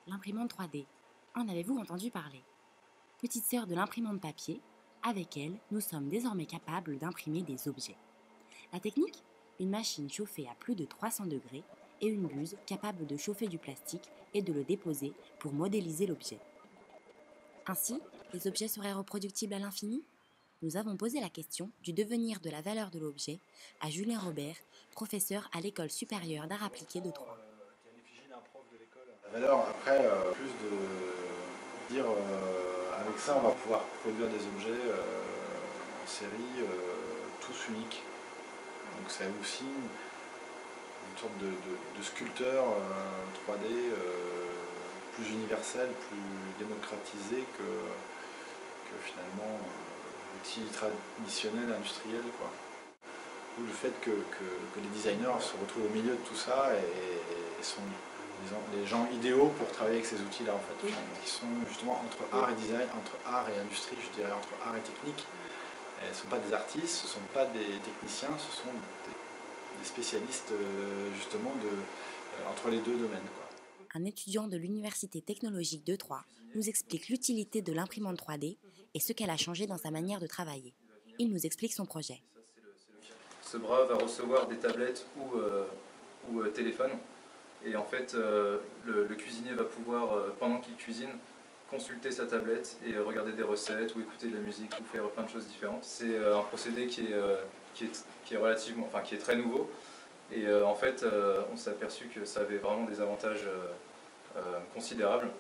l'imprimante 3D. En avez-vous entendu parler? Petite sœur de l'imprimante papier, avec elle, nous sommes désormais capables d'imprimer des objets. La technique? Une machine chauffée à plus de 300 degrés et une buse capable de chauffer du plastique et de le déposer pour modéliser l'objet. Ainsi, les objets seraient reproductibles à l'infini? Nous avons posé la question du devenir de la valeur de l'objet à Julien Robert, professeur à l'École supérieure d'art appliqué de Troyes. La valeur, après, plus de dire avec ça, on va pouvoir produire des objets en série, tous uniques. Donc c'est aussi une sorte de sculpteur 3D plus universel, plus démocratisé que finalement l'outil traditionnel industriel, quoi. Ou le fait que les designers se retrouvent au milieu de tout ça et sont les gens idéaux pour travailler avec ces outils-là, en fait. Qui sont justement entre art et design, entre art et industrie, je dirais, entre art et technique. Et ce ne sont pas des artistes, ce ne sont pas des techniciens, ce sont des spécialistes justement entre les deux domaines, quoi. Un étudiant de l'Université technologique de Troyes nous explique l'utilité de l'imprimante 3D et ce qu'elle a changé dans sa manière de travailler. Il nous explique son projet. Ce bras va recevoir des tablettes ou téléphone. Et en fait, le cuisinier va pouvoir, pendant qu'il cuisine, consulter sa tablette et regarder des recettes ou écouter de la musique ou faire plein de choses différentes. C'est un procédé qui est très nouveau. Et en fait, on s'est aperçu que ça avait vraiment des avantages considérables.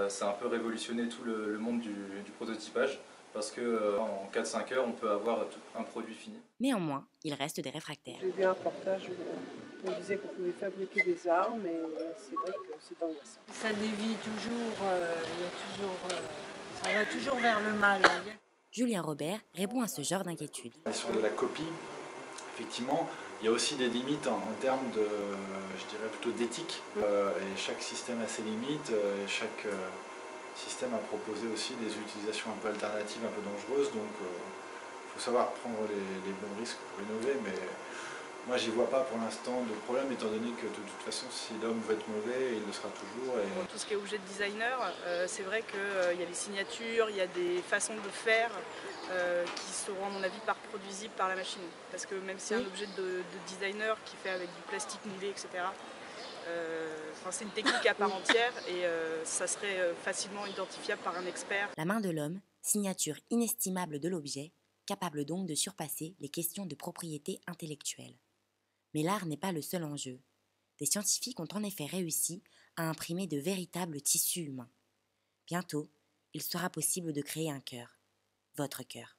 Ça a un peu révolutionné tout le monde du prototypage parce qu'en 4-5 heures, on peut avoir un produit fini. Néanmoins, il reste des réfractaires. J'ai vu un reportage où on disait qu'on pouvait fabriquer des armes, et c'est vrai que c'est angoissant. Ça dévie toujours, ça va toujours vers le mal. Julien Robert répond à ce genre d'inquiétude. Sur de la copie, effectivement, il y a aussi des limites en termes de, je dirais plutôt d'éthique. Et chaque système a ses limites, et chaque système a proposé aussi des utilisations un peu alternatives, un peu dangereuses. Donc il faut savoir prendre les bons risques pour innover. Mais moi, j'y vois pas pour l'instant de problème, étant donné que de toute façon, si l'homme veut être mauvais, il le sera toujours. Et... Pour tout ce qui est objet de designer, c'est vrai qu'il y a des signatures, il y a des façons de faire qui seront, à mon avis, pas reproduisibles par la machine. Parce que même si un objet de designer qui fait avec du plastique moulé, etc., c'est une technique à part entière et ça serait facilement identifiable par un expert. La main de l'homme, signature inestimable de l'objet, capable donc de surpasser les questions de propriété intellectuelle. Mais l'art n'est pas le seul enjeu. Des scientifiques ont en effet réussi à imprimer de véritables tissus humains. Bientôt, il sera possible de créer un cœur, votre cœur.